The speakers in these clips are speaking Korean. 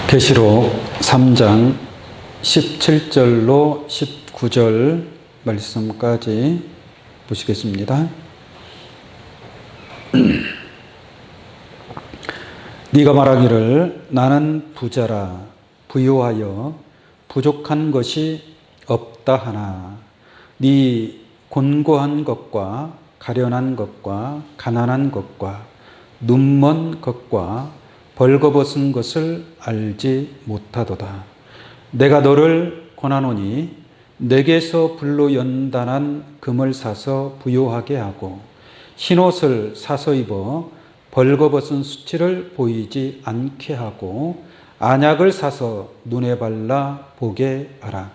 계시록 3장 17절로 19절 말씀까지 보시겠습니다. 네가 말하기를 나는 부자라 부유하여 부족한 것이 없다 하나 네 곤고한 것과 가련한 것과 가난한 것과 눈먼 것과 벌거벗은 것을 알지 못하도다. 내가 너를 권하노니 내게서 불로 연단한 금을 사서 부요하게 하고 흰옷을 사서 입어 벌거벗은 수치를 보이지 않게 하고 안약을 사서 눈에 발라 보게 하라.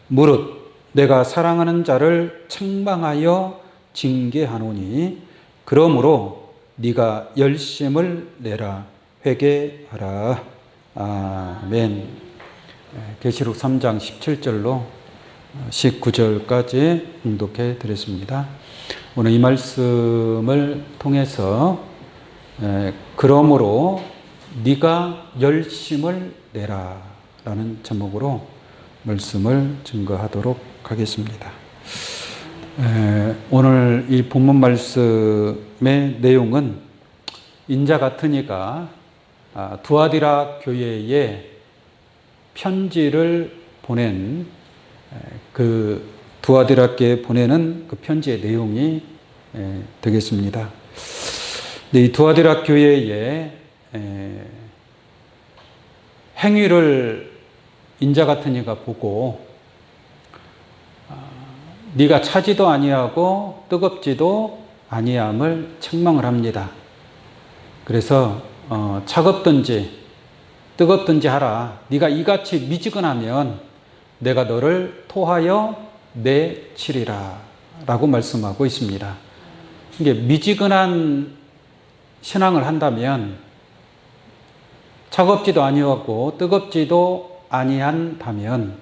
무릇 내가 사랑하는 자를 책망하여 징계하노니 그러므로 네가 열심을 내라. 회개하라. 아멘. 계시록 3장 17절로 19절까지 봉독해 드렸습니다. 오늘 이 말씀을 통해서 그러므로 네가 열심을 내라 라는 제목으로 말씀을 증거하도록 하겠습니다. 오늘 이 본문 말씀의 내용은 인자 같은 이가 두아디라 교회에 편지를 보낸 그 두아디라께 보내는 그 편지의 내용이 되겠습니다. 이 두아디라 교회의 행위를 인자 같은 이가 보고 네가 차지도 아니하고 뜨겁지도 아니함을 책망을 합니다. 그래서 차갑든지 뜨겁든지 하라. 네가 이같이 미지근하면 내가 너를 토하여 내치리라 라고 말씀하고 있습니다. 이게 미지근한 신앙을 한다면 차갑지도 아니하고 뜨겁지도 아니한다면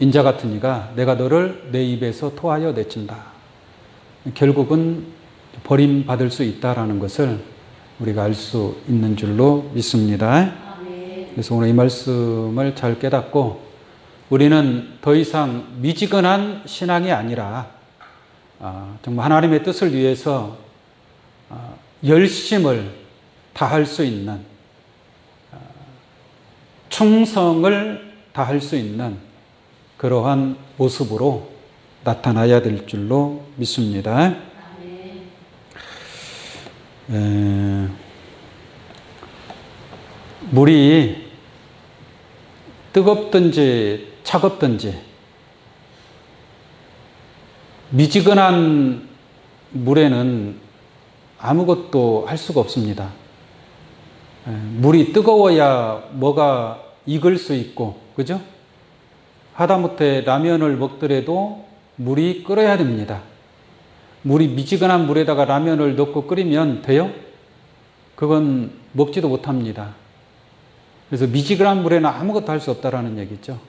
인자 같은 이가 내가 너를 내 입에서 토하여 내친다. 결국은 버림받을 수 있다라는 것을 우리가 알 수 있는 줄로 믿습니다. 그래서 오늘 이 말씀을 잘 깨닫고 우리는 더 이상 미지근한 신앙이 아니라 정말 하나님의 뜻을 위해서 열심을 다할 수 있는 충성을 다할 수 있는 그러한 모습으로 나타나야 될 줄로 믿습니다. 물이 뜨겁든지 차갑든지 미지근한 물에는 아무것도 할 수가 없습니다. 물이 뜨거워야 뭐가 익을 수 있고, 그죠? 하다못해 라면을 먹더라도 물이 끓어야 됩니다. 물이 미지근한 물에다가 라면을 넣고 끓이면 돼요? 그건 먹지도 못합니다. 그래서 미지근한 물에는 아무것도 할 수 없다라는 얘기죠.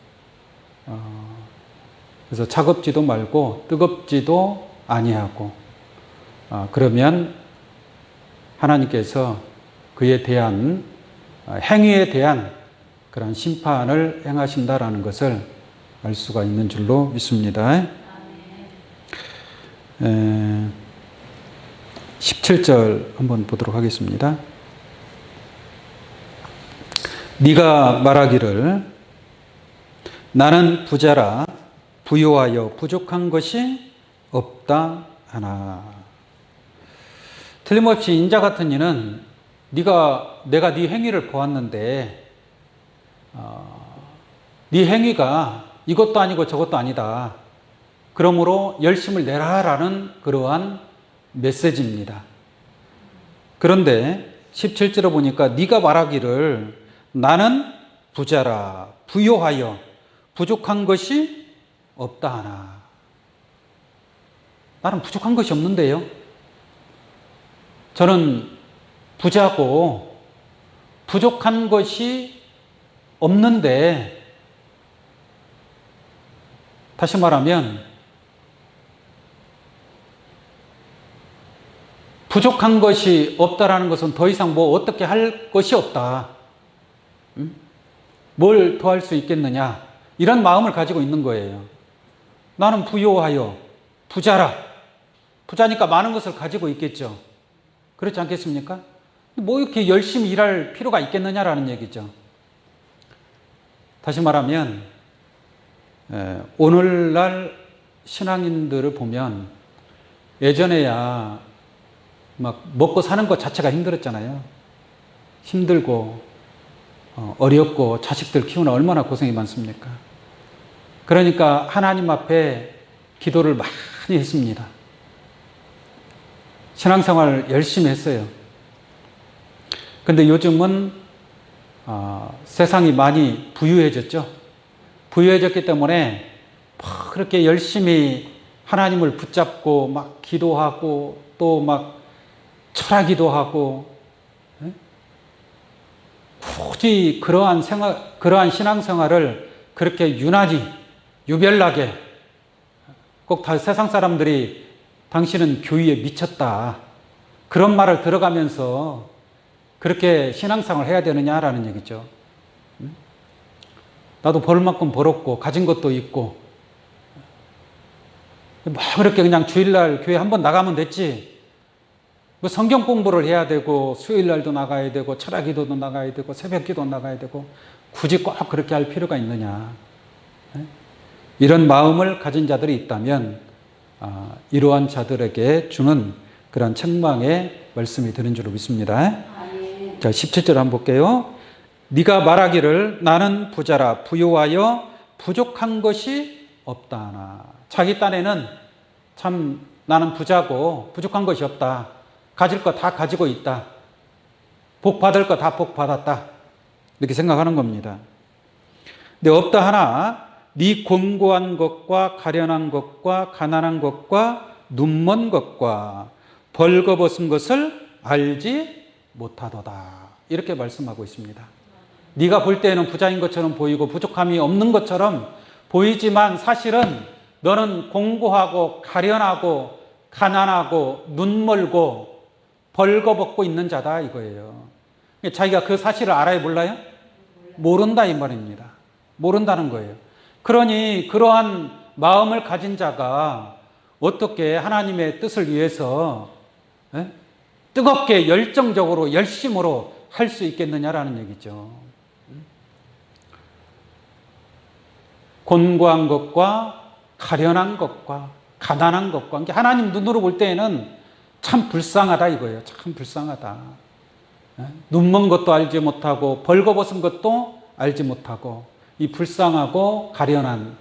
그래서 차갑지도 말고 뜨겁지도 아니하고 그러면 하나님께서 그에 대한 행위에 대한 그런 심판을 행하신다라는 것을 알 수가 있는 줄로 믿습니다. 17절 한번 보도록 하겠습니다. 네가 말하기를 나는 부자라 부요하여 부족한 것이 없다 하나. 틀림없이 인자 같은 이는 내가 네 행위를 보았는데 네 행위가 이것도 아니고 저것도 아니다. 그러므로 열심을 내라라는 그러한 메시지입니다. 그런데 17절에 보니까 네가 말하기를 나는 부자라 부요하여 부족한 것이 없다 하나. 나는 부족한 것이 없는데요. 저는 부자고 부족한 것이 없는데, 다시 말하면 부족한 것이 없다라는 것은 더 이상 뭐 어떻게 할 것이 없다. 뭘 더할 수 있겠느냐, 이런 마음을 가지고 있는 거예요. 나는 부요하여 부자라. 부자니까 많은 것을 가지고 있겠죠. 그렇지 않겠습니까? 뭐 이렇게 열심히 일할 필요가 있겠느냐라는 얘기죠. 다시 말하면 오늘날 신앙인들을 보면 예전에야 막 먹고 사는 것 자체가 힘들었잖아요. 힘들고 어렵고 자식들 키우는 얼마나 고생이 많습니까? 그러니까 하나님 앞에 기도를 많이 했습니다. 신앙생활 열심히 했어요. 근데 요즘은 세상이 많이 부유해졌죠. 부유해졌기 때문에 그렇게 열심히 하나님을 붙잡고 막 기도하고 또 막 철학기도 하고, 굳이 그러한 신앙생활을 그렇게 유난히 유별나게 꼭 다 세상 사람들이 당신은 교회에 미쳤다, 그런 말을 들어가면서 그렇게 신앙생활을 해야 되느냐라는 얘기죠. 나도 벌 만큼 벌었고 가진 것도 있고 뭐 그렇게 그냥 주일날 교회 한번 나가면 됐지, 뭐 성경 공부를 해야 되고 수요일날도 나가야 되고 철학기도도 나가야 되고 새벽기도 나가야 되고 굳이 꼭 그렇게 할 필요가 있느냐, 이런 마음을 가진 자들이 있다면 이러한 자들에게 주는 그런 책망의 말씀이 되는 줄로 믿습니다. 자, 17절 한번 볼게요. 네가 말하기를 나는 부자라 부요하여 부족한 것이 없다 하나. 자기 딴에는 참 나는 부자고 부족한 것이 없다, 가질 거 다 가지고 있다, 복 받을 거 다 복 받았다, 이렇게 생각하는 겁니다. 근데 없다 하나 네 곤고한 것과 가련한 것과 가난한 것과 눈먼 것과 벌거벗은 것을 알지 못하도다, 이렇게 말씀하고 있습니다. 네가 볼 때에는 부자인 것처럼 보이고 부족함이 없는 것처럼 보이지만 사실은 너는 공고하고 가련하고 가난하고 눈멀고 벌거벗고 있는 자다, 이거예요. 자기가 그 사실을 알아요, 몰라요? 모른다, 이 말입니다. 모른다는 거예요. 그러니 그러한 마음을 가진 자가 어떻게 하나님의 뜻을 위해서 뜨겁게 열정적으로 열심으로 할 수 있겠느냐라는 얘기죠. 곤고한 것과 가련한 것과 가난한 것과 하나님 눈으로 볼 때에는 참 불쌍하다, 이거예요. 참 불쌍하다. 눈먼 것도 알지 못하고 벌거벗은 것도 알지 못하고 이 불쌍하고 가련한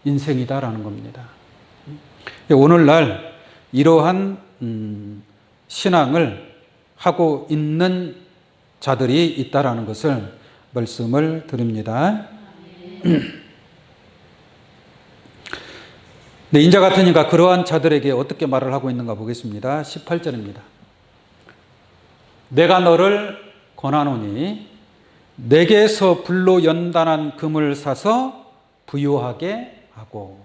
인생이다라는 겁니다. 오늘날 이러한 신앙을 하고 있는 자들이 있다라는 것을 말씀을 드립니다. 네, 인자 같은 이가 그러한 자들에게 어떻게 말을 하고 있는가 보겠습니다. 18절입니다. 내가 너를 권하노니 내게서 불로 연단한 금을 사서 부유하게 하고.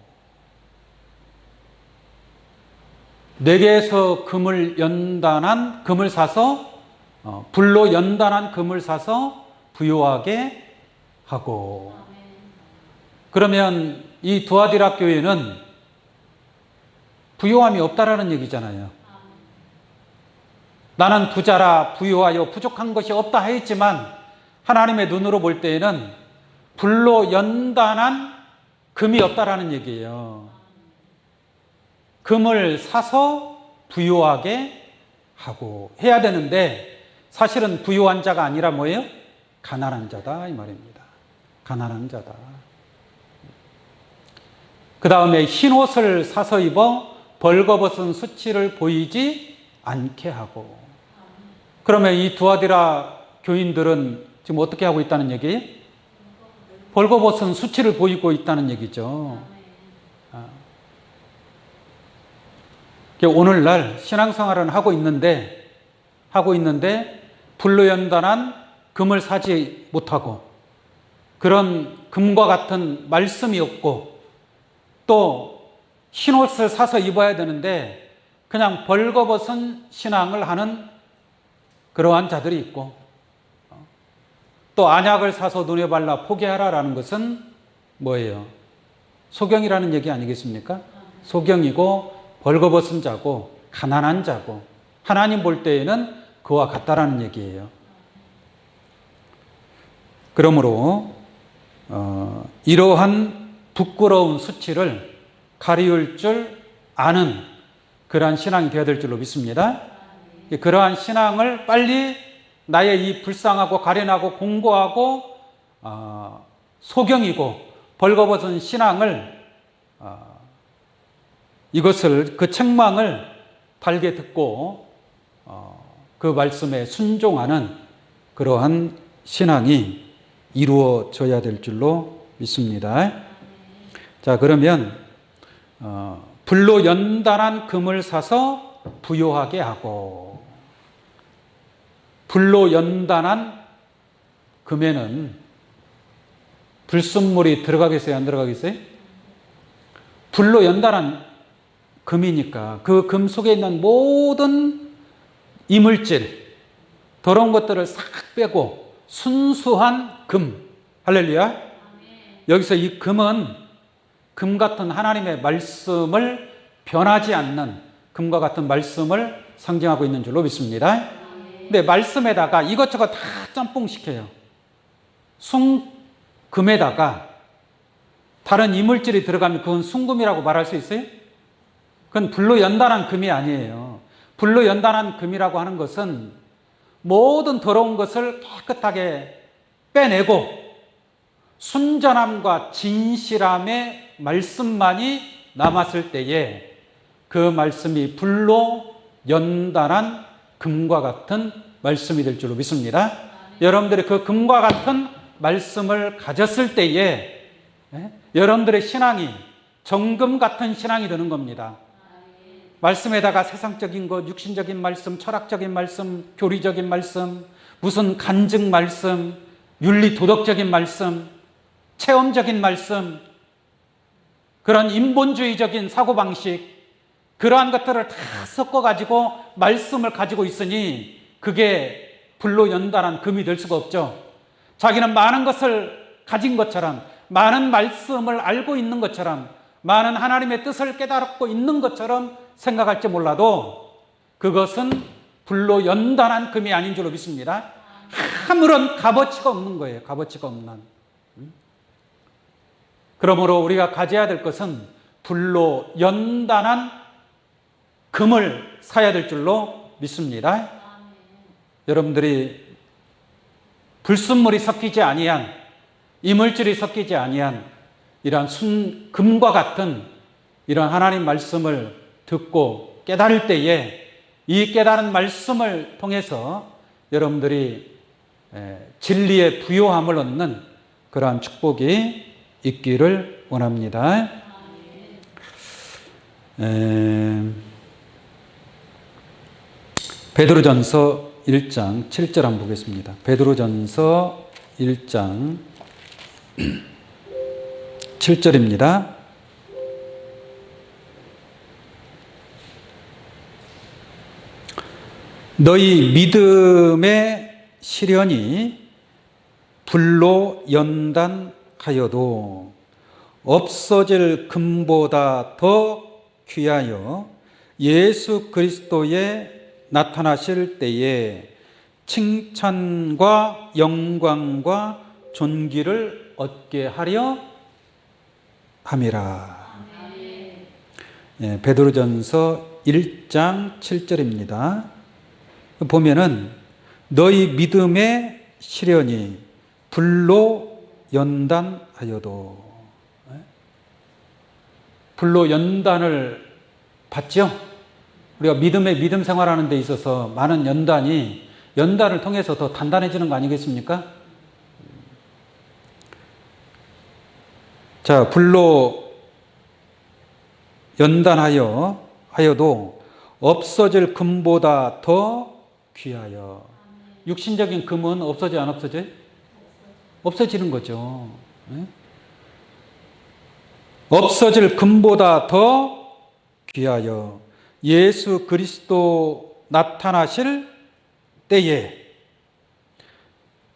내게서 금을 사서 불로 연단한 금을 사서 부유하게 하고. 그러면 이 두아디라 교회는 부요함이 없다라는 얘기잖아요. 나는 부자라 부유하여 부족한 것이 없다 했지만 하나님의 눈으로 볼 때에는 불로 연단한 금이 없다라는 얘기예요. 금을 사서 부유하게 하고 해야 되는데 사실은 부유한 자가 아니라 뭐예요? 가난한 자다, 이 말입니다. 가난한 자다. 그 다음에 흰 옷을 사서 입어 벌거벗은 수치를 보이지 않게 하고. 그러면 이 두아디라 교인들은 지금 어떻게 하고 있다는 얘기예요? 벌거벗은 수치를 보이고 있다는 얘기죠. 오늘날 신앙생활을 하고 있는데 불로 연단한 금을 사지 못하고 그런 금과 같은 말씀이 없고 또 흰옷을 사서 입어야 되는데 그냥 벌거벗은 신앙을 하는 그러한 자들이 있고 또 안약을 사서 눈에 발라 포기하라라는 것은 뭐예요? 소경이라는 얘기 아니겠습니까? 소경이고 벌거벗은 자고 가난한 자고 하나님 볼 때에는 그와 같다라는 얘기예요. 그러므로 이러한 부끄러운 수치를 가리울 줄 아는 그러한 신앙이 되어야 될 줄로 믿습니다. 그러한 신앙을 빨리 나의 이 불쌍하고 가련하고 공고하고 소경이고 벌거벗은 신앙을 이것을 그 책망을 달게 듣고 그 말씀에 순종하는 그러한 신앙이 이루어져야 될 줄로 믿습니다. 자, 그러면 불로 연단한 금을 사서 부요하게 하고, 불로 연단한 금에는 불순물이 들어가겠어요, 안 들어가겠어요? 불로 연단한 금이니까 그 금 속에 있는 모든 이물질, 더러운 것들을 싹 빼고 순수한 금, 할렐루야. 여기서 이 금은 금 같은 하나님의 말씀을 변하지 않는 금과 같은 말씀을 상징하고 있는 줄로 믿습니다. 근데 말씀에다가 이것저것 다 짬뽕시켜요. 순금에다가 다른 이물질이 들어가면 그건 순금이라고 말할 수 있어요? 그건 불로 연단한 금이 아니에요. 불로 연단한 금이라고 하는 것은 모든 더러운 것을 깨끗하게 빼내고 순전함과 진실함의 말씀만이 남았을 때에 그 말씀이 불로 연단한 금과 같은 말씀이 될 줄로 믿습니다. 여러분들이 그 금과 같은 말씀을 가졌을 때에 여러분들의 신앙이 정금 같은 신앙이 되는 겁니다. 말씀에다가 세상적인 것, 육신적인 말씀, 철학적인 말씀, 교리적인 말씀, 무슨 간증 말씀, 윤리 도덕적인 말씀, 체험적인 말씀, 그런 인본주의적인 사고방식, 그러한 것들을 다 섞어가지고 말씀을 가지고 있으니 그게 불로 연단한 금이 될 수가 없죠. 자기는 많은 것을 가진 것처럼, 많은 말씀을 알고 있는 것처럼, 많은 하나님의 뜻을 깨닫고 있는 것처럼 생각할지 몰라도 그것은 불로 연단한 금이 아닌 줄로 믿습니다. 아무런 값어치가 없는 거예요. 값어치가 없는. 그러므로 우리가 가져야 될 것은 불로 연단한 금을 사야 될 줄로 믿습니다. 여러분들이 불순물이 섞이지 아니한, 이물질이 섞이지 아니한 이러한 금과 같은 이런 하나님 말씀을 듣고 깨달을 때에 이 깨달은 말씀을 통해서 여러분들이 진리의 부요함을 얻는 그러한 축복이 있기를 원합니다. 베드로전서 1장 7절 한번 보겠습니다. 베드로전서 1장 7절입니다. 너희 믿음의 시련이 불로 연단하여도 없어질 금보다 더 귀하여 예수 그리스도에 나타나실 때에 칭찬과 영광과 존귀를 얻게 하려 함이라. 베드로전서 1장 7절입니다. 보면은 너희 믿음의 시련이 불로 연단하여도, 불로 연단을 받죠. 우리가 믿음 생활하는 데 있어서 많은 연단을 통해서 더 단단해지는 거 아니겠습니까? 자, 불로 연단하여도 없어질 금보다 더 귀하여. 육신적인 금은 없어져 안 없어져요? 없어지는 거죠. 없어질 금보다 더 귀하여 예수 그리스도 나타나실 때에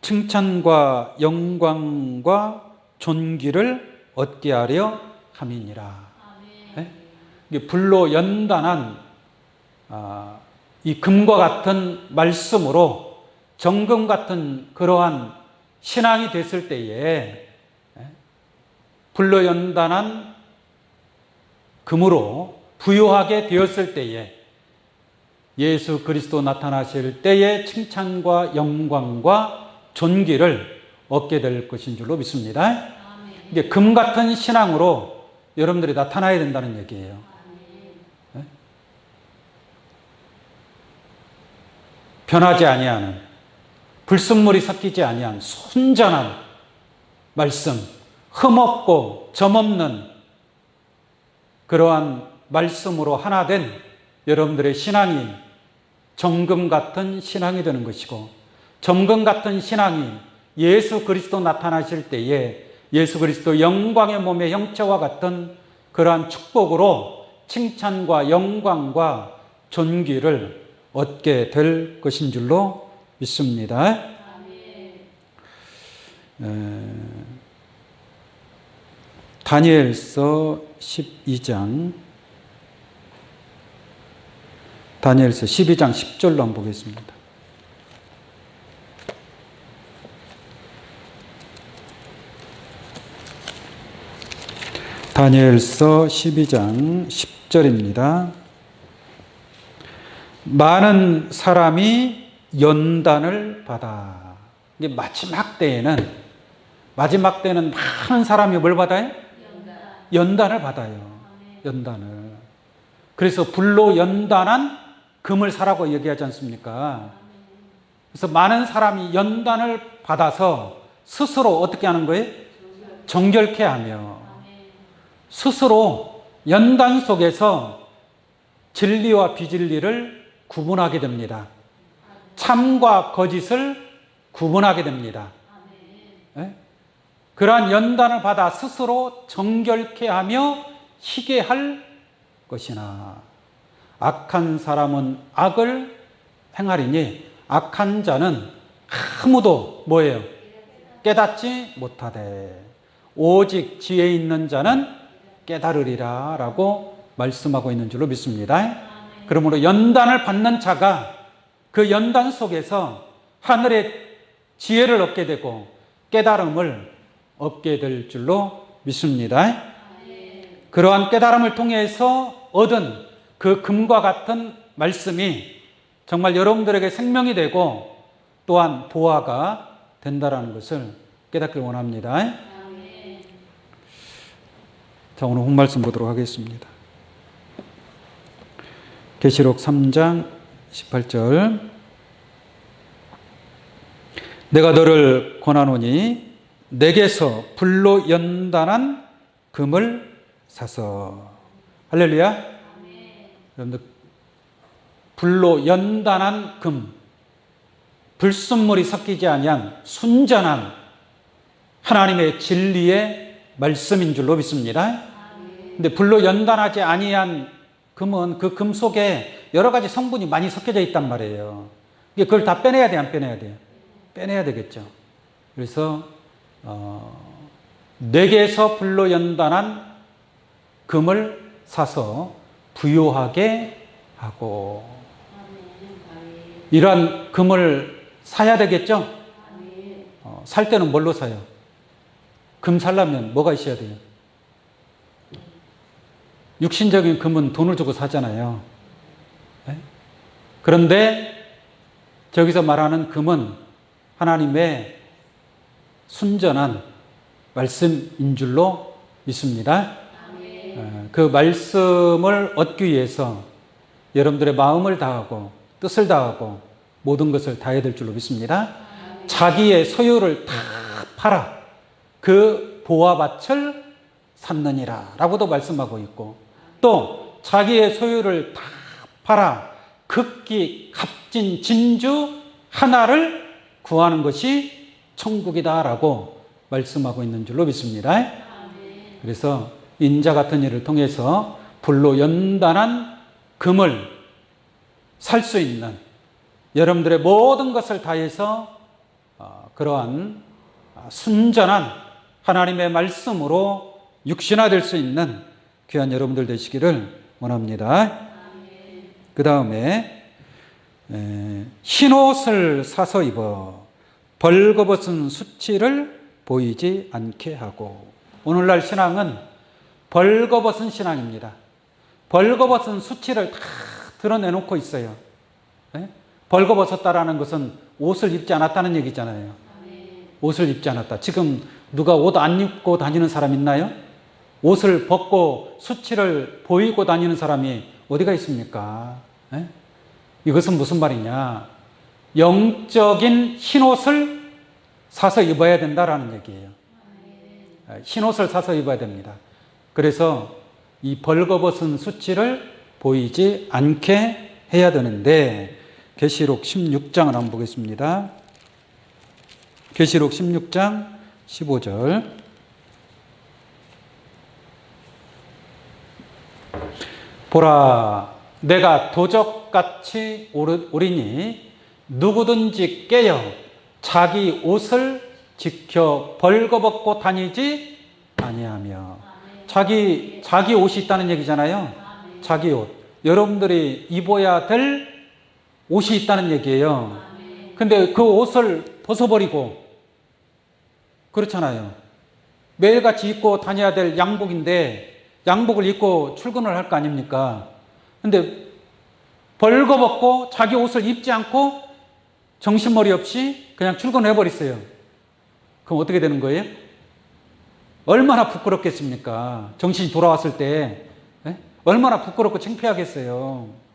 칭찬과 영광과 존귀를 얻게 하려 함이니라. 네? 이게 불로 연단한 이 금과 같은 말씀으로 정금 같은 그러한 신앙이 됐을 때에 불로 연단한 금으로 부유하게 되었을 때에 예수 그리스도 나타나실 때에 칭찬과 영광과 존귀를 얻게 될 것인 줄로 믿습니다. 이게 금 같은 신앙으로 여러분들이 나타나야 된다는 얘기예요. 네? 변하지 아니하는, 불순물이 섞이지 아니한 순전한 말씀, 흠없고 점없는 그러한 말씀으로 하나 된 여러분들의 신앙이 정금 같은 신앙이 되는 것이고, 정금 같은 신앙이 예수 그리스도 나타나실 때에 예수 그리스도 영광의 몸의 형체와 같은 그러한 축복으로 칭찬과 영광과 존귀를 얻게 될 것인 줄로 믿습니다. 다니엘서 12장 10절로 한번 보겠습니다. 다니엘서 12장 10절입니다. 많은 사람이 연단을 받아. 이게 마지막 때에는 많은 사람이 뭘 받아요? 연단을 받아요. 연단을. 그래서 불로 연단한 금을 사라고 얘기하지 않습니까? 그래서 많은 사람이 연단을 받아서 스스로 어떻게 하는 거예요? 정결케 하며 스스로 연단 속에서 진리와 비진리를 구분하게 됩니다. 참과 거짓을 구분하게 됩니다. 네? 그러한 연단을 받아 스스로 정결케 하며 희게 할 것이나 악한 사람은 악을 행하리니 악한 자는 아무도 뭐예요? 깨닫지 못하되 오직 지혜 있는 자는 깨달으리라 라고 말씀하고 있는 줄로 믿습니다. 그러므로 연단을 받는 자가 그 연단 속에서 하늘의 지혜를 얻게 되고 깨달음을 얻게 될 줄로 믿습니다. 그러한 깨달음을 통해서 얻은 그 금과 같은 말씀이 정말 여러분들에게 생명이 되고 또한 보화가 된다는 것을 깨닫길 원합니다. 자, 오늘 본말씀 보도록 하겠습니다. 계시록 3장 18절. 내가 너를 권하노니 내게서 불로 연단한 금을 사서. 할렐루야. 여러분들, 불로 연단한 금, 불순물이 섞이지 아니한 순전한 하나님의 진리의 말씀인 줄로 믿습니다. 근데 불로 연단하지 아니한 금은 그 금 속에 여러 가지 성분이 많이 섞여져 있단 말이에요. 그걸 다 빼내야 돼, 안 빼내야 돼요? 빼내야 되겠죠. 그래서 내게서 불로 연단한 금을 사서 부유하게 하고, 이러한 금을 사야 되겠죠? 살 때는 뭘로 사요? 금 살려면 뭐가 있어야 돼요? 육신적인 금은 돈을 주고 사잖아요. 네? 그런데 저기서 말하는 금은 하나님의 순전한 말씀인 줄로 믿습니다. 그 말씀을 얻기 위해서 여러분들의 마음을 다하고 뜻을 다하고 모든 것을 다해야 될 줄로 믿습니다. 자기의 소유를 다 팔아 그 보화밭을 샀느니라 라고도 말씀하고 있고, 또 자기의 소유를 다 팔아 극기 값진 진주 하나를 구하는 것이 천국이다 라고 말씀하고 있는 줄로 믿습니다. 그래서 인자 같은 일을 통해서 불로 연단한 금을 살 수 있는, 여러분들의 모든 것을 다해서 그러한 순전한 하나님의 말씀으로 육신화될 수 있는 귀한 여러분들 되시기를 원합니다. 그 다음에 흰옷을 사서 입어 벌거벗은 수치를 보이지 않게 하고. 오늘날 신앙은 벌거벗은 신앙입니다. 벌거벗은 수치를 다 드러내놓고 있어요. 벌거벗었다라는 것은 옷을 입지 않았다는 얘기잖아요. 옷을 입지 않았다. 지금 누가 옷 안 입고 다니는 사람 있나요? 옷을 벗고 수치를 보이고 다니는 사람이 어디가 있습니까? 이것은 무슨 말이냐? 영적인 흰옷을 사서 입어야 된다라는 얘기예요. 흰옷을 사서 입어야 됩니다. 그래서 이 벌거벗은 수치를 보이지 않게 해야 되는데, 계시록 16장을 한번 보겠습니다. 계시록 16장 15절. 보라, 내가 도적같이 오리니 누구든지 깨어 자기 옷을 지켜 벌거벗고 다니지 아니하며. 자기 옷이 있다는 얘기잖아요. 자기 옷. 여러분들이 입어야 될 옷이 있다는 얘기예요. 근데 그 옷을 벗어버리고, 그렇잖아요. 매일같이 입고 다녀야 될 양복인데 양복을 입고 출근을 할 거 아닙니까? 근데 벌거벗고 자기 옷을 입지 않고 정신머리 없이 그냥 출근을 해버렸어요. 그럼 어떻게 되는 거예요? 얼마나 부끄럽겠습니까? 정신이 돌아왔을 때 얼마나 부끄럽고 창피하겠어요.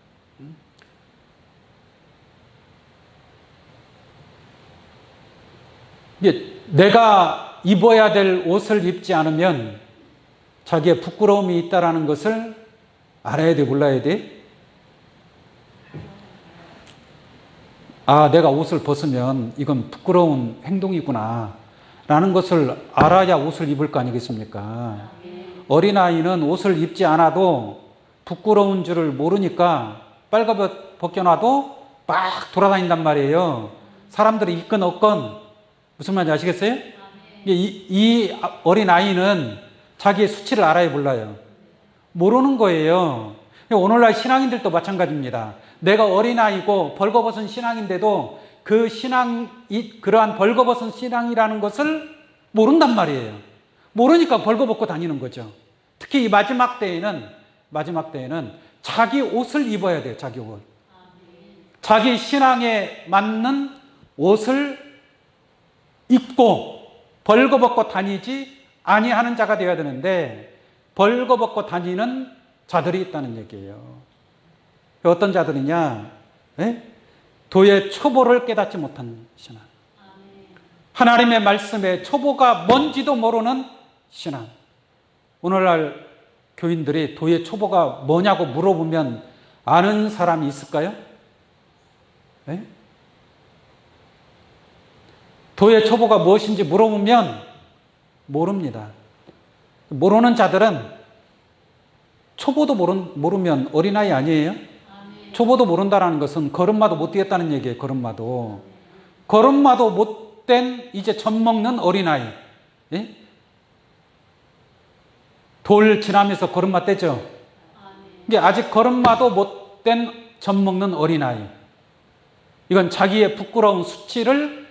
내가 입어야 될 옷을 입지 않으면 자기의 부끄러움이 있다는 것을 알아야 돼, 몰라야 돼? 아, 내가 옷을 벗으면 이건 부끄러운 행동이구나 라는 것을 알아야 옷을 입을 거 아니겠습니까? 어린아이는 옷을 입지 않아도 부끄러운 줄을 모르니까 빨갛게 벗겨놔도 막 돌아다닌단 말이에요. 사람들이 있건 없건. 무슨 말인지 아시겠어요? 이 어린아이는 자기의 수치를 알아야 몰라요. 모르는 거예요. 오늘날 신앙인들도 마찬가지입니다. 내가 어린아이고 벌거벗은 신앙인데도 그 그러한 벌거벗은 신앙이라는 것을 모른단 말이에요. 모르니까 벌거벗고 다니는 거죠. 특히 이 마지막 때에는 자기 옷을 입어야 돼요. 자기 옷. 자기 신앙에 맞는 옷을 입고 벌거벗고 다니지 아니하는 자가 되어야 되는데, 벌거벗고 다니는 자들이 있다는 얘기예요. 어떤 자들이냐? 도의 초보를 깨닫지 못한 신앙. 하나님의 말씀의 초보가 뭔지도 모르는 신앙. 오늘날 교인들이 도의 초보가 뭐냐고 물어보면 아는 사람이 있을까요? 도의 초보가 무엇인지 물어보면 모릅니다. 모르는 자들은 초보도 모르면 어린아이 아니에요? 초보도 모른다는 것은 걸음마도 못 뛰었다는 얘기예요. 걸음마도 못된 이제 젖 먹는 어린아이. 돌 지나면서 걸음마 떼죠. 이게 아직 걸음마도 못된 젖 먹는 어린아이. 이건 자기의 부끄러운 수치를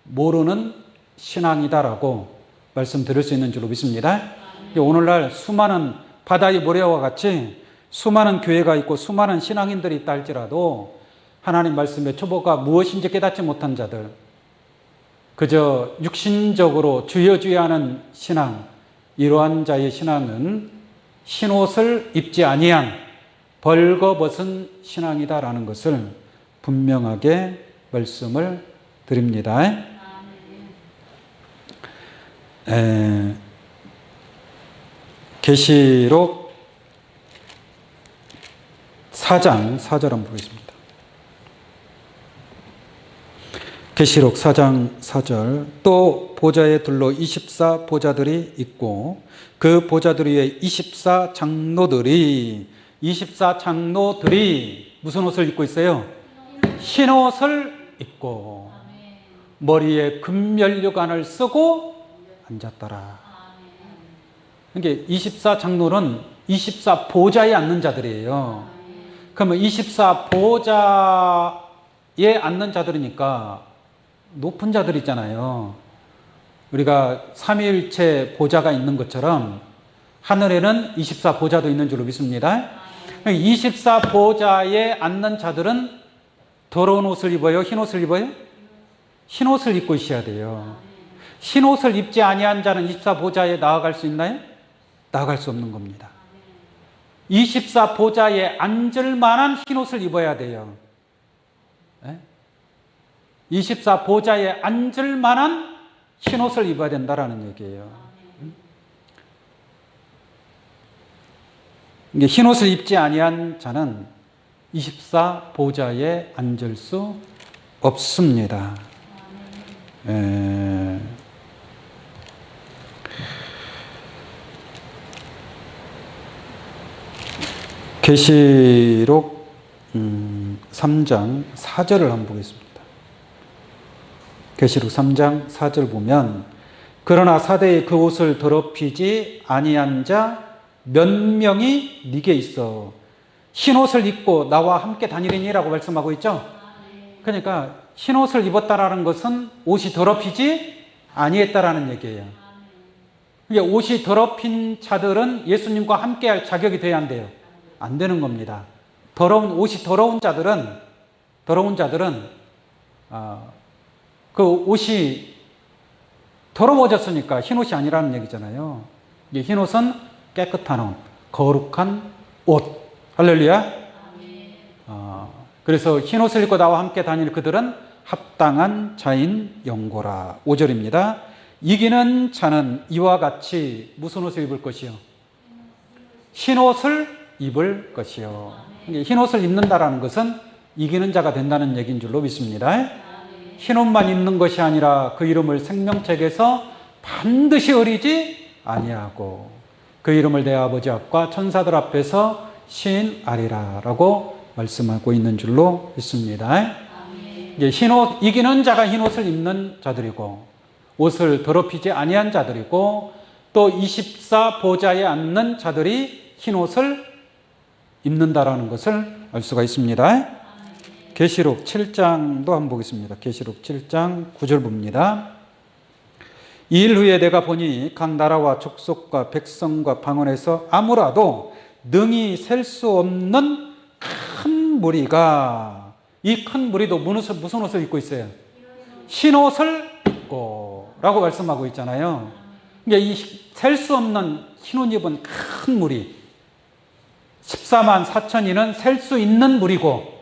모르는 신앙이다라고 말씀드릴 수 있는 줄로 믿습니다. 오늘날 수많은 바다의 모래와 같이 수많은 교회가 있고 수많은 신앙인들이 있다 할지라도 하나님 말씀의 초보가 무엇인지 깨닫지 못한 자들, 그저 육신적으로 주여주여하는 신앙, 이러한 자의 신앙은 흰옷을 입지 아니한 벌거벗은 신앙이다라는 것을 분명하게 말씀을 드립니다. 계시록 4장 4절 한번 보겠습니다. 계시록 4장 4절. 또 보좌에 둘러 24 보좌들이 있고 그 보좌들 위에 24 장로들이 무슨 옷을 입고 있어요? 흰 옷을 입고. 머리에 금면류관을 쓰고 앉았더라. 그러니까 24장로는 24보좌에 앉는 자들이에요. 그러면 24보좌에 앉는 자들이니까 높은 자들 있잖아요. 우리가 삼위일체 보좌가 있는 것처럼 하늘에는 24보좌도 있는 줄로 믿습니다. 24보좌에 앉는 자들은 더러운 옷을 입어요? 흰 옷을 입어요? 흰 옷을 입고 있어야 돼요. 흰 옷을 입지 아니한 자는 24보좌에 나아갈 수 있나요? 나아갈 수 없는 겁니다. 24보좌에 앉을 만한 흰 옷을 입어야 돼요. 24보좌에 앉을 만한 흰 옷을 입어야 된다라는 얘기예요. 흰 옷을 입지 아니한 자는 24보좌에 앉을 수 없습니다. 계시록 3장 4절을 한번 보겠습니다. 계시록 3장 4절 보면 그러나 사대에 그 옷을 더럽히지 아니한 자 몇 명이 네게 있어 흰 옷을 입고 나와 함께 다니리니라고 말씀하고 있죠. 그러니까 흰 옷을 입었다라는 것은 옷이 더럽히지 아니했다라는 얘기예요. 그러니까 옷이 더럽힌 자들은 예수님과 함께할 자격이 돼야 한대요. 안 되는 겁니다. 옷이 더러운 자들은 그 옷이 더러워졌으니까 흰 옷이 아니라는 얘기잖아요. 흰 옷은 깨끗한 옷, 거룩한 옷. 할렐루야. 그래서 흰 옷을 입고 나와 함께 다니는 그들은 합당한 자인 영고라. 5절입니다. 이기는 자는 이와 같이 무슨 옷을 입을 것이요? 흰 옷을 입을 것이요. 흰 옷을 입는다라는 것은 이기는 자가 된다는 얘기인 줄로 믿습니다. 흰 옷만 입는 것이 아니라 그 이름을 생명책에서 반드시 의리지 아니하고 그 이름을 내 아버지 앞과 천사들 앞에서 시인하리라 라고 말씀하고 있는 줄로 믿습니다. 이기는 자가 흰 옷을 입는 자들이고 옷을 더럽히지 아니한 자들이고 또 24보좌에 앉는 자들이 흰 옷을 입는다라는 것을 알 수가 있습니다. 계시록 7장도 한번 보겠습니다. 계시록 7장 9절 봅니다. 이 일 후에 내가 보니 각 나라와 족속과 백성과 방언에서 아무라도 능히 셀 수 없는 큰 무리가 이 큰 무리도 무슨 옷을 입고 있어요? 흰 옷을 입고 라고 말씀하고 있잖아요. 그러니까 이 셀 수 없는 흰 옷 입은 큰 무리 14만 4천이는 셀 수 있는 무리고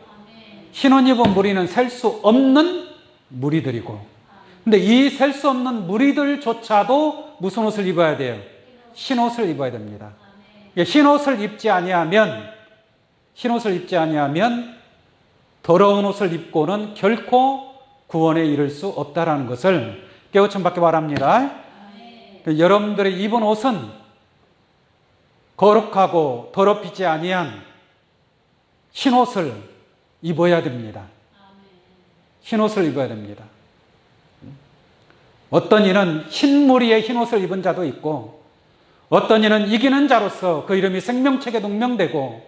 흰 옷 입은 무리는 셀 수 없는 무리들이고 근데 이 셀 수 없는 무리들조차도 무슨 옷을 입어야 돼요? 흰 옷을 입어야 됩니다. 흰 옷을 입지 아니하면 더러운 옷을 입고는 결코 구원에 이를 수 없다라는 것을 깨우쳐 받기 바랍니다. 여러분들의 입은 옷은 거룩하고 더럽히지 아니한 흰 옷을 입어야 됩니다. 흰 옷을 입어야 됩니다. 어떤 이는 흰 무리의 흰 옷을 입은 자도 있고 어떤 이는 이기는 자로서 그 이름이 생명책에 등명되고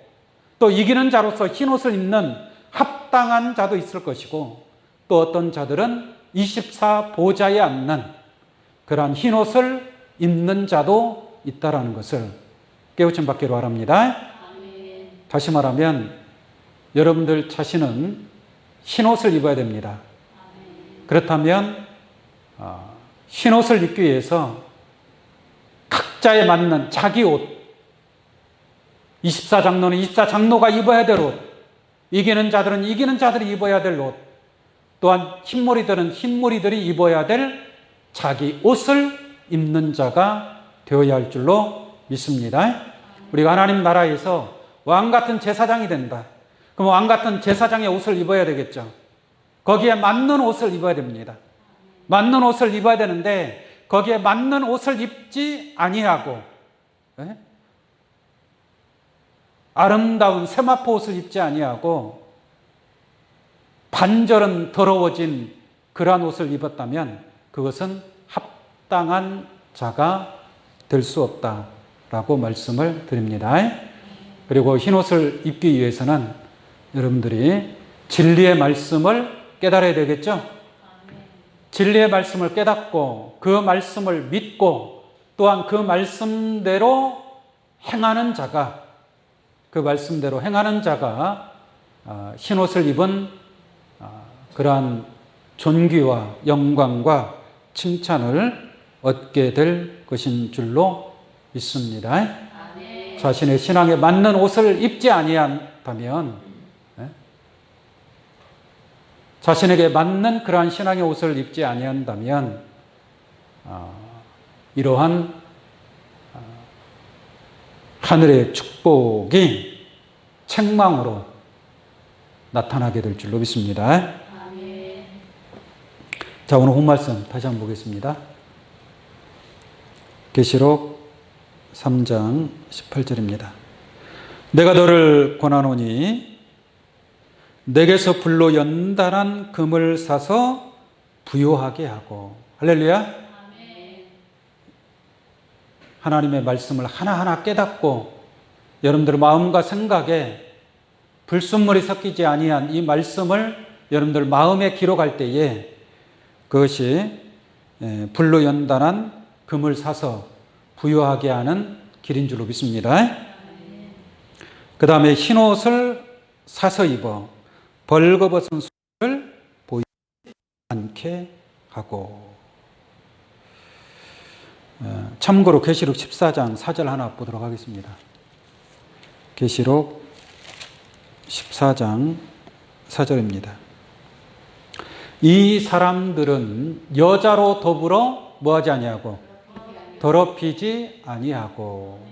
또 이기는 자로서 흰 옷을 입는 합당한 자도 있을 것이고 또 어떤 자들은 24보좌에 앉는 그러한 흰 옷을 입는 자도 있다라는 것을 깨우침 받기로 바랍니다. 다시 말하면 여러분들 자신은 흰 옷을 입어야 됩니다. 그렇다면 흰 옷을 입기 위해서 각자에 맞는 자기 옷 24장로는 24장로가 입어야 될 옷 이기는 자들은 이기는 자들이 입어야 될 옷 또한 흰머리들은 흰머리들이 입어야 될 자기 옷을 입는 자가 되어야 할 줄로 믿습니다. 우리가 하나님 나라에서 왕같은 제사장이 된다. 그럼 왕같은 제사장의 옷을 입어야 되겠죠. 거기에 맞는 옷을 입어야 됩니다. 맞는 옷을 입어야 되는데 거기에 맞는 옷을 입지 아니하고 아름다운 세마포 옷을 입지 아니하고 반절은 더러워진 그러한 옷을 입었다면 그것은 합당한 자가 될 수 없다라고 말씀을 드립니다. 그리고 흰 옷을 입기 위해서는 여러분들이 진리의 말씀을 깨달아야 되겠죠? 진리의 말씀을 깨닫고 그 말씀을 믿고 또한 그 말씀대로 행하는 자가, 그 말씀대로 행하는 자가 흰 옷을 입은 그러한 존귀와 영광과 칭찬을 얻게 될 것인 줄로 믿습니다. 자신의 신앙에 맞는 옷을 입지 아니한다면, 자신에게 맞는 그러한 신앙의 옷을 입지 아니한다면 이러한 하늘의 축복이 책망으로 나타나게 될 줄로 믿습니다. 자, 오늘 본 말씀 다시 한번 보겠습니다. 계시록 3장 18절입니다. 내가 너를 권하노니 내게서 불로 연단한 금을 사서 부요하게 하고. 할렐루야. 하나님의 말씀을 하나하나 깨닫고 여러분들 마음과 생각에 불순물이 섞이지 아니한 이 말씀을 여러분들 마음에 기록할 때에 그것이 불로 연단한 금을 사서 부요하게 하는 길인 줄로 믿습니다. 그 다음에 흰 옷을 사서 입어 벌거벗은 손을 보이지 않게 하고. 참고로 계시록 14장 4절 하나 보도록 하겠습니다. 계시록 14장 4절입니다. 이 사람들은 여자로 더불어 뭐하지 아니하고 더럽히지 아니하고.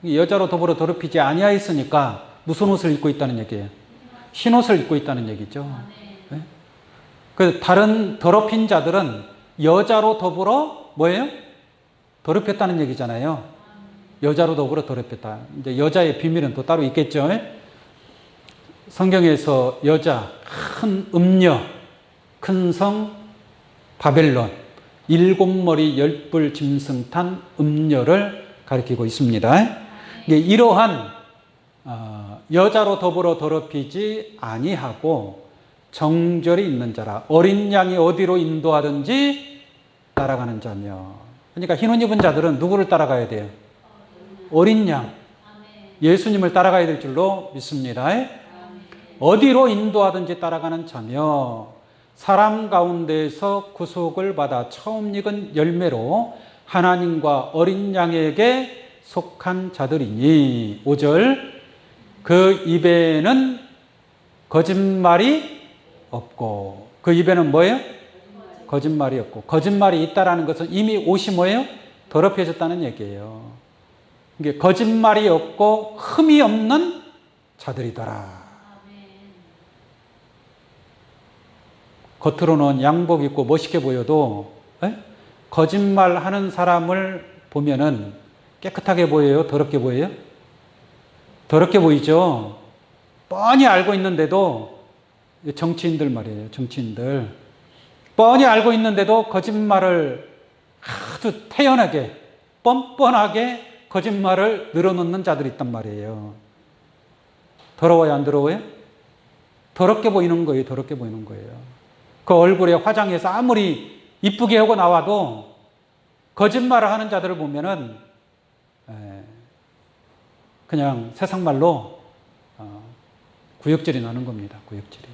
여자로 더불어 더럽히지 아니하였으니까 무슨 옷을 입고 있다는 얘기예요? 흰 옷을 입고 있다는 얘기죠. 네? 그 다른 더럽힌 자들은 여자로 더불어 뭐예요? 더럽혔다는 얘기잖아요. 여자로 더불어 더럽혔다. 이제 여자의 비밀은 또 따로 있겠죠. 성경에서 여자, 큰 음녀, 큰 성 바벨론, 7머리 10뿔 짐승 탄 음녀를 가리키고 있습니다. 이러한 여자로 더불어 더럽히지 아니하고 정절이 있는 자라. 어린 양이 어디로 인도하든지 따라가는 자며. 그러니까 흰 옷 입은 자들은 누구를 따라가야 돼요? 어린 양, 예수님을 따라가야 될 줄로 믿습니다. 어디로 인도하든지 따라가는 자며 사람 가운데에서 구속을 받아 처음 익은 열매로 하나님과 어린 양에게 속한 자들이니. 5절 그 입에는 거짓말이 없고. 그 입에는 뭐예요? 거짓말이 없고. 거짓말이 있다라는 것은 이미 옷이 뭐예요? 더럽혀졌다는 얘기예요. 이게 거짓말이 없고 흠이 없는 자들이더라. 겉으로는 양복 입고 멋있게 보여도 거짓말하는 사람을 보면은 깨끗하게 보여요? 더럽게 보여요? 더럽게 보이죠? 뻔히 알고 있는데도, 정치인들 말이에요. 정치인들 뻔히 알고 있는데도 거짓말을 아주 태연하게 뻔뻔하게 거짓말을 늘어놓는 자들이 있단 말이에요. 더러워요? 안 더러워요? 더럽게 보이는 거예요. 더럽게 보이는 거예요. 그 얼굴에 화장해서 아무리 이쁘게 하고 나와도 거짓말을 하는 자들을 보면은 그냥 세상 말로 구역질이 나는 겁니다. 구역질이.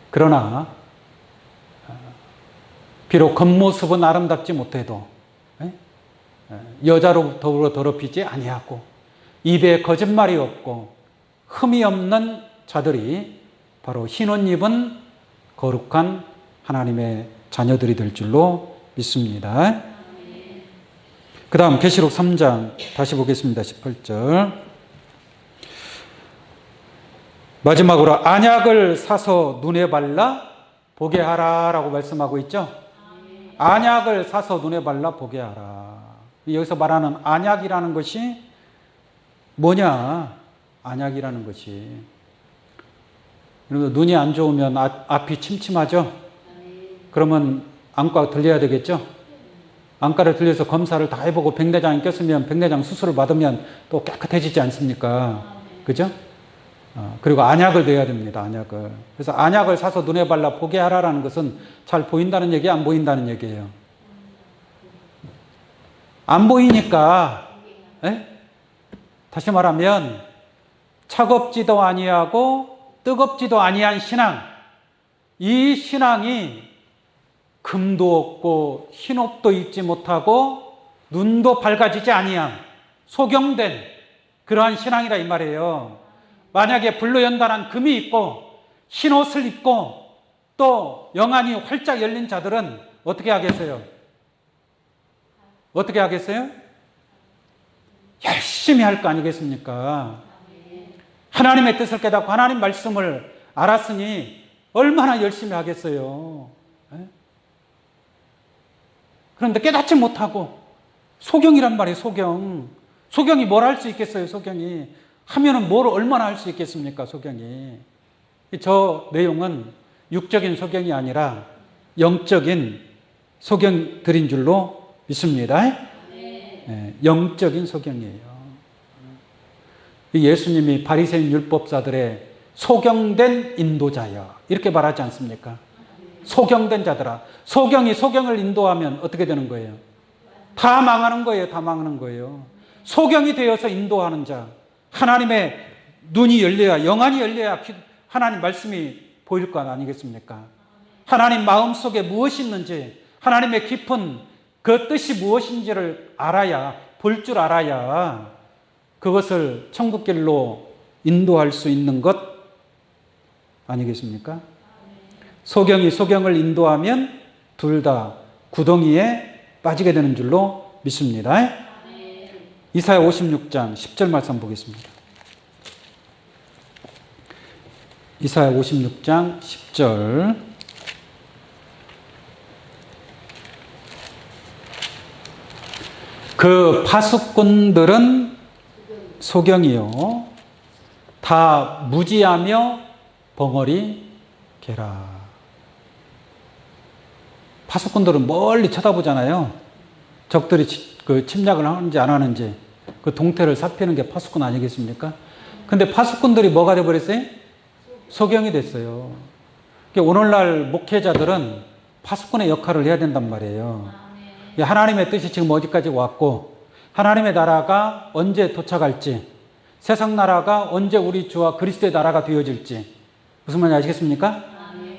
그러나 비록 겉모습은 아름답지 못해도 여자로 더불어 더럽히지 아니하고 입에 거짓말이 없고 흠이 없는 자들이 바로 흰 옷 입은 거룩한 하나님의 자녀들이 될 줄로 믿습니다. 그 다음 계시록 3장 다시 보겠습니다. 18절 마지막으로 안약을 사서 눈에 발라 보게 하라 라고 말씀하고 있죠. 안약을 사서 눈에 발라 보게 하라. 여기서 말하는 안약이라는 것이 뭐냐? 안약이라는 것이 그래서 눈이 안 좋으면 앞이 침침하죠? 그러면 안과 들려야 되겠죠? 안과를 들려서 검사를 다 해보고 백내장이 꼈으면 백내장 수술을 받으면 또 깨끗해지지 않습니까? 그죠? 그리고 안약을 넣어야 됩니다. 안약을. 그래서 안약을 사서 눈에 발라 보게 하라는 것은 잘 보인다는 얘기, 안 보인다는 얘기예요. 안 보이니까, 에? 다시 말하면 차갑지도 아니하고 뜨겁지도 아니한 신앙, 이 신앙이 금도 없고 흰옷도 입지 못하고 눈도 밝아지지 아니한 소경된 그러한 신앙이라 이 말이에요. 만약에 불로연단한 금이 있고 흰옷을 입고 또 영안이 활짝 열린 자들은 어떻게 하겠어요? 어떻게 하겠어요? 열심히 할 거 아니겠습니까? 하나님의 뜻을 깨닫고 하나님 말씀을 알았으니 얼마나 열심히 하겠어요? 그런데 깨닫지 못하고 소경이란 말이에요. 소경이 뭘 할 수 있겠어요? 소경이 하면은 뭘 얼마나 할 수 있겠습니까? 소경이. 저 내용은 육적인 소경이 아니라 영적인 소경들인 줄로 믿습니다. 네, 영적인 소경이에요. 예수님이 바리새인 율법사들의 소경된 인도자여 이렇게 말하지 않습니까? 소경된 자들아. 소경이 소경을 인도하면 어떻게 되는 거예요? 다 망하는 거예요. 다 망하는 거예요. 소경이 되어서 인도하는 자. 하나님의 눈이 열려야, 영안이 열려야 하나님 말씀이 보일 것 아니겠습니까? 하나님 마음속에 무엇이 있는지, 하나님의 깊은 그 뜻이 무엇인지를 알아야, 볼 줄 알아야 그것을 천국길로 인도할 수 있는 것 아니겠습니까? 소경이 소경을 인도하면 둘 다 구덩이에 빠지게 되는 줄로 믿습니다. 이사야 56장 10절 말씀 보겠습니다. 이사야 56장 10절. 그 파수꾼들은 소경이요 다 무지하며 벙어리 개라. 파수꾼들은 멀리 쳐다보잖아요. 적들이 그 침략을 하는지 안 하는지 그 동태를 살피는 게 파수꾼 아니겠습니까? 근데 파수꾼들이 뭐가 돼버렸어요? 소경이 됐어요. 오늘날 목회자들은 파수꾼의 역할을 해야 된단 말이에요. 하나님의 뜻이 지금 어디까지 왔고 하나님의 나라가 언제 도착할지, 세상 나라가 언제 우리 주와 그리스도의 나라가 되어질지 무슨 말인지 아시겠습니까?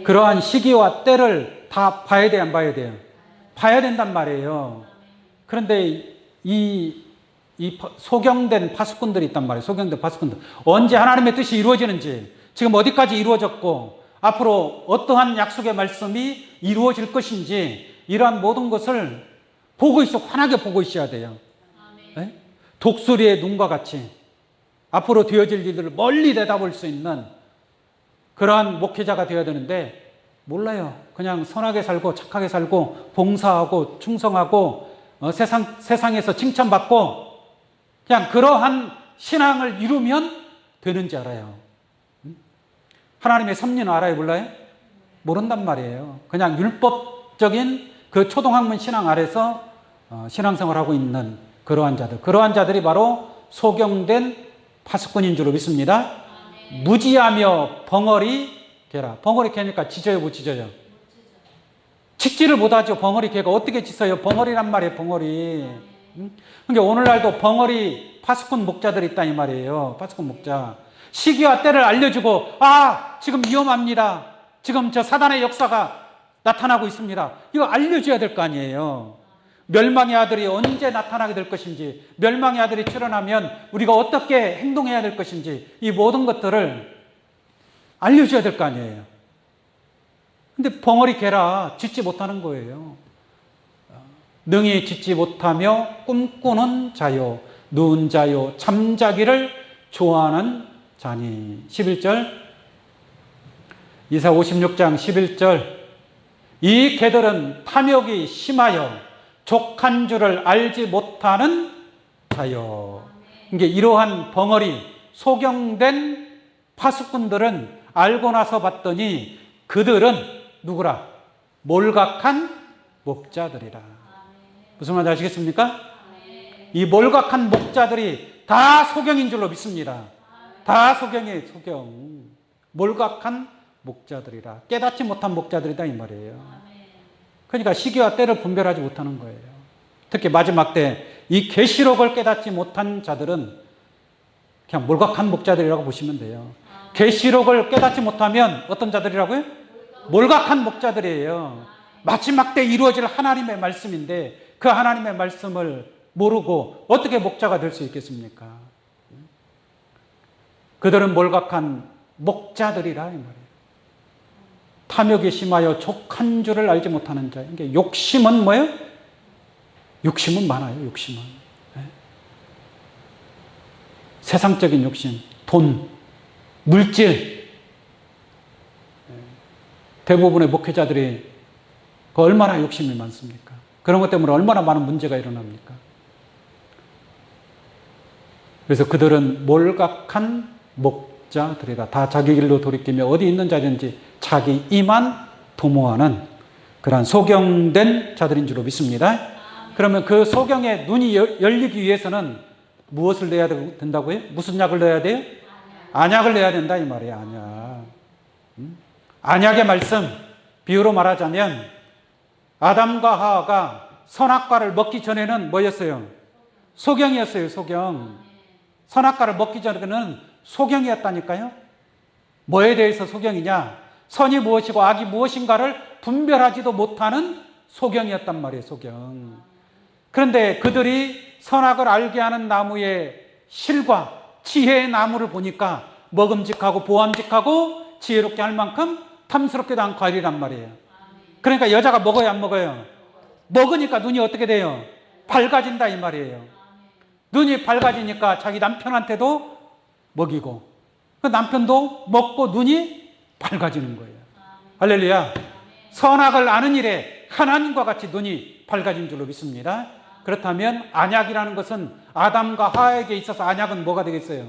그러한 시기와 때를 다 봐야 돼요, 안 봐야 돼요? 봐야 된단 말이에요. 그런데 이 소경된 파수꾼들이 있단 말이에요. 소경된 파수꾼들. 언제 하나님의 뜻이 이루어지는지, 지금 어디까지 이루어졌고 앞으로 어떠한 약속의 말씀이 이루어질 것인지 이러한 모든 것을 보고 있어, 환하게 보고 있어야 돼요. 네? 독수리의 눈과 같이 앞으로 되어질 일들을 멀리 내다볼 수 있는 그러한 목회자가 되어야 되는데 몰라요. 그냥 선하게 살고 착하게 살고 봉사하고 충성하고 세상에서 칭찬받고 그냥 그러한 신앙을 이루면 되는지 알아요. 하나님의 섭리는 알아요, 몰라요? 모른단 말이에요. 그냥 율법적인 그 초등학문 신앙 아래서 신앙생활을 하고 있는 그러한 자들이 바로 소경된 파수꾼인 줄로 믿습니다. 무지하며 벙어리 개라. 벙어리 개니까 짖어요, 못 짖어요? 짖지를 못하죠. 벙어리 개가 어떻게 짖어요? 벙어리란 말이에요, 벙어리. 그러니까 오늘날도 벙어리 파수꾼 목자들이 있다 이 말이에요. 파수꾼 목자. 시기와 때를 알려주고 지금 위험합니다. 지금 저 사단의 역사가 나타나고 있습니다. 이거 알려줘야 될 거 아니에요. 멸망의 아들이 언제 나타나게 될 것인지, 멸망의 아들이 출현하면 우리가 어떻게 행동해야 될 것인지 이 모든 것들을 알려줘야 될 거 아니에요. 근데 벙어리 개라 짖지 못하는 거예요. 능히 짖지 못하며 꿈꾸는 자요, 누운 자요, 잠자기를 좋아하는 자니. 11절, 이사 56장 11절. 이 개들은 탐욕이 심하여 족한 줄을 알지 못하는 자요. 이게 이러한 벙어리, 소경된 파수꾼들은 알고 나서 봤더니 그들은 누구라? 몰각한 목자들이라. 무슨 말인지 아시겠습니까? 이 몰각한 목자들이 다 소경인 줄로 믿습니다. 다 소경이에요, 소경. 몰각한 목자들이라. 깨닫지 못한 목자들이다 이 말이에요. 그러니까 시기와 때를 분별하지 못하는 거예요. 특히 마지막 때 이 계시록을 깨닫지 못한 자들은 그냥 몰각한 목자들이라고 보시면 돼요. 계시록을 깨닫지 못하면 어떤 자들이라고요? 몰각한 목자들이에요. 마지막 때 이루어질 하나님의 말씀인데 그 하나님의 말씀을 모르고 어떻게 목자가 될 수 있겠습니까? 그들은 몰각한 목자들이라 이 말이에요. 탐욕에 심하여 족한 줄을 알지 못하는 자. 이게 욕심은 뭐예요? 욕심은 많아요. 욕심은. 네? 세상적인 욕심, 돈, 물질. 대부분의 목회자들이 얼마나 욕심이 많습니까? 그런 것 때문에 얼마나 많은 문제가 일어납니까? 그래서 그들은 몰각한 목자들이라. 다 자기 길로 돌이키며 어디 있는 자든지 자기 이만 도모하는 그러한 소경된 자들인 줄로 믿습니다. 그러면 그 소경의 눈이 열리기 위해서는 무엇을 내야 된다고요? 무슨 약을 넣어야 돼요? 안약을 내야 된다 이 말이에요. 안약. 안약의 말씀, 비유로 말하자면 아담과 하와가 선악과를 먹기 전에는 뭐였어요? 소경이었어요. 소경. 선악과를 먹기 전에는 소경이었다니까요. 뭐에 대해서 소경이냐? 선이 무엇이고 악이 무엇인가를 분별하지도 못하는 소경이었단 말이에요. 소경. 그런데 그들이 선악을 알게 하는 나무의 실과 지혜의 나무를 보니까 먹음직하고 보암직하고 지혜롭게 할 만큼 탐스럽게도 한 과일이란 말이에요. 그러니까 여자가 먹어야 안 먹어요? 먹으니까 눈이 어떻게 돼요? 밝아진다 이 말이에요. 눈이 밝아지니까 자기 남편한테도 먹이고 그 남편도 먹고 눈이 밝아지는 거예요. 할렐루야. 선악을 아는 일에 하나님과 같이 눈이 밝아진 줄로 믿습니다. 그렇다면 안약이라는 것은 아담과 하와에게 있어서 안약은 뭐가 되겠어요?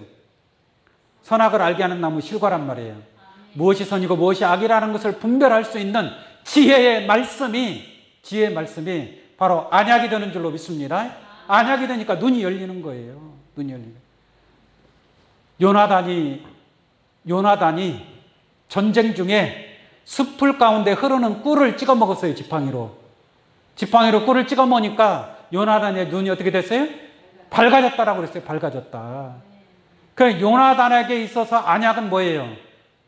선악을 알게 하는 나무 실과란 말이에요. 무엇이 선이고 무엇이 악이라는 것을 분별할 수 있는 지혜의 말씀이 바로 안약이 되는 줄로 믿습니다. 안약이 되니까 눈이 열리는 거예요. 눈이 열리는. 요나단이 전쟁 중에 숲풀 가운데 흐르는 꿀을 찍어 먹었어요. 지팡이로 꿀을 찍어 먹으니까 요나단의 눈이 어떻게 됐어요? 밝아졌다라고 그랬어요. 밝아졌다. 그 요나단에게 있어서 안약은 뭐예요?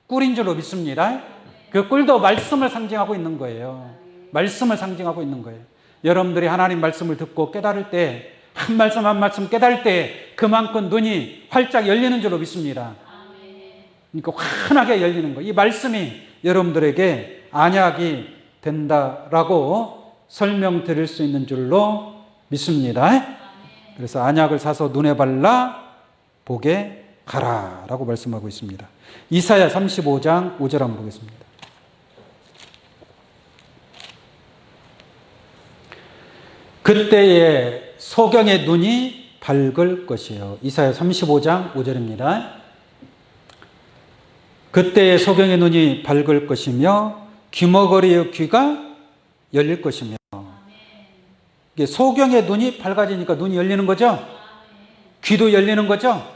꿀인 줄로 믿습니다. 그 꿀도 말씀을 상징하고 있는 거예요. 말씀을 상징하고 있는 거예요. 여러분들이 하나님 말씀을 듣고 깨달을 때, 한 말씀 한 말씀 깨달을 때 그만큼 눈이 활짝 열리는 줄로 믿습니다. 그러니까 환하게 열리는 거예요. 이 말씀이 여러분들에게 안약이 된다라고 설명드릴 수 있는 줄로 믿습니다. 그래서 안약을 사서 눈에 발라 보게 하라라고 말씀하고 있습니다. 이사야 35장 5절 한번 보겠습니다. 그때에 소경의 눈이 밝을 것이요. 이사야 35장 5절입니다. 그때에 소경의 눈이 밝을 것이며 귀머거리의 귀가 열릴 것이며. 이게 소경의 눈이 밝아지니까 눈이 열리는 거죠. 귀도 열리는 거죠.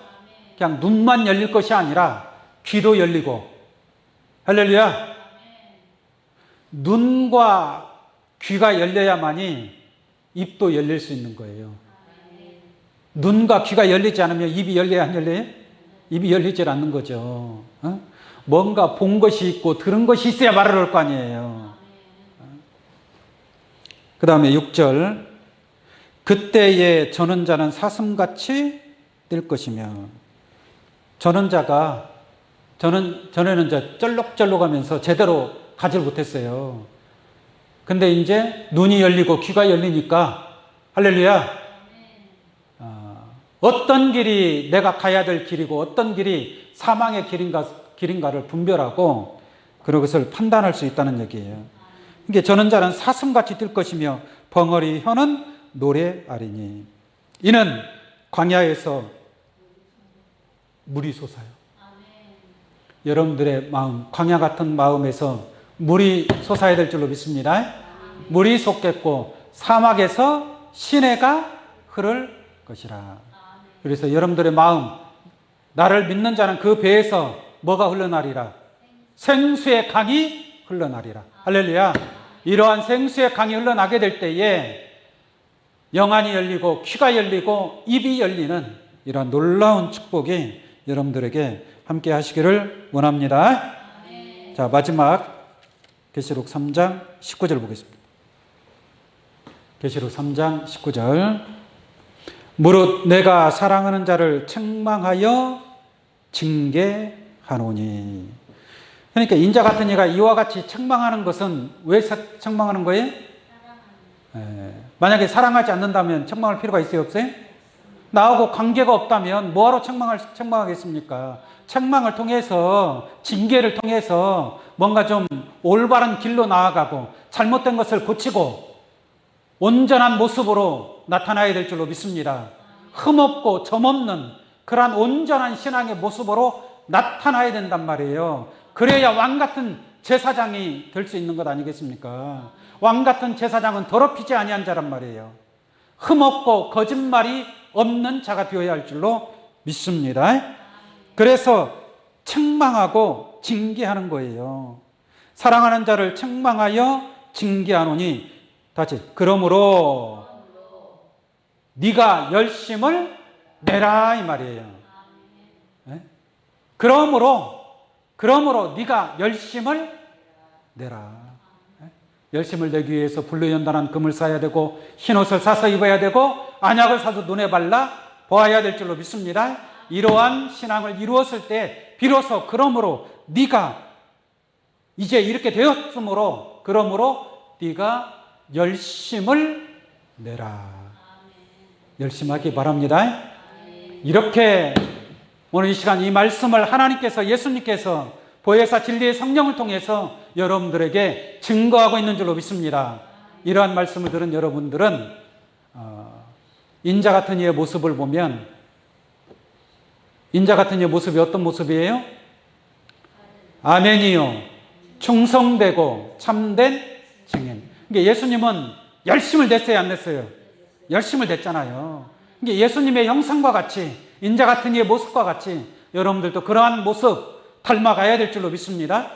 그냥 눈만 열릴 것이 아니라 귀도 열리고. 할렐루야. 눈과 귀가 열려야만이 입도 열릴 수 있는 거예요. 눈과 귀가 열리지 않으면 입이 열려야 안 열려요? 입이 열리질 않는 거죠. 뭔가 본 것이 있고 들은 것이 있어야 말을 할 거 아니에요. 그 다음에 6절. 그때에 전원자는 사슴같이 뛸 것이며. 전에는 쩔룩쩔룩하면서 제대로 가지를 못했어요. 근데 이제 눈이 열리고 귀가 열리니까 할렐루야. 어떤 길이 내가 가야 될 길이고 어떤 길이 사망의 길인가를 분별하고 그런 것을 판단할 수 있다는 얘기예요. 이게 전원자는 사슴같이 뛸 것이며 벙어리 혀는 노래하리니 이는 광야에서 물이 솟아요. 여러분들의 마음, 광야 같은 마음에서 물이 솟아야 될 줄로 믿습니다. 물이 솟겠고 사막에서 시내가 흐를 것이라. 그래서 여러분들의 마음, 나를 믿는 자는 그 배에서 뭐가 흘러나리라? 생수의 강이 흘러나리라. 할렐루야. 이러한 생수의 강이 흘러나게 될 때에 영안이 열리고 귀가 열리고 입이 열리는 이러한 놀라운 축복이 여러분들에게 함께 하시기를 원합니다. 자, 마지막 계시록 3장 19절 보겠습니다. 계시록 3장 19절. 무릇 내가 사랑하는 자를 책망하여 징계하노니. 그러니까 인자 같은 이가 이와 같이 책망하는 것은 왜 책망하는 거예요? 만약에 사랑하지 않는다면 책망할 필요가 있어요, 없어요? 나하고 관계가 없다면 뭐하러 책망하겠습니까? 책망을 통해서, 징계를 통해서 뭔가 좀 올바른 길로 나아가고 잘못된 것을 고치고 온전한 모습으로 나타나야 될 줄로 믿습니다. 흠없고 점없는 그러한 온전한 신앙의 모습으로 나타나야 된단 말이에요. 그래야 왕같은 제사장이 될 수 있는 것 아니겠습니까? 왕같은 제사장은 더럽히지 아니한 자란 말이에요. 흠없고 거짓말이 없는 자가 되어야 할 줄로 믿습니다. 그래서 책망하고 징계하는 거예요. 사랑하는 자를 책망하여 징계하노니, 다시, 그러므로 네가 열심을 내라 이 말이에요. 네? 그러므로 네가 열심을 내라. 네? 열심을 내기 위해서 불로 연단한 금을 사야 되고 흰옷을 사서 입어야 되고 안약을 사서 눈에 발라 보아야 될 줄로 믿습니다. 이러한 신앙을 이루었을 때 비로소 그러므로 네가 이제 이렇게 되었으므로 그러므로 네가 열심을 내라. 열심하기 바랍니다. 이렇게 오늘 이 시간 이 말씀을 하나님께서, 예수님께서 보혜사 진리의 성령을 통해서 여러분들에게 증거하고 있는 줄로 믿습니다. 이러한 말씀을 들은 여러분들은 인자 같은 이의 모습을 보면, 인자 같은 이의 모습이 어떤 모습이에요? 아멘이요. 충성되고 참된 증인. 그러니까 예수님은 열심을 냈어요, 안 냈어요? 열심을 냈잖아요. 그러니까 예수님의 형상과 같이, 인자 같은 이의 모습과 같이 여러분들도 그러한 모습 닮아가야 될 줄로 믿습니다.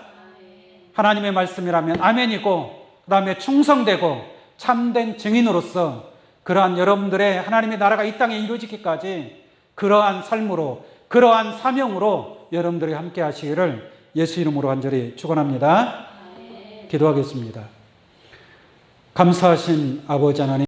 하나님의 말씀이라면 아멘이고, 그 다음에 충성되고 참된 증인으로서 그러한 여러분들의 하나님의 나라가 이 땅에 이루어지기까지 그러한 삶으로, 그러한 사명으로 여러분들이 함께 하시기를 예수 이름으로 간절히 축원합니다. 기도하겠습니다. 감사하신 아버지 하나님,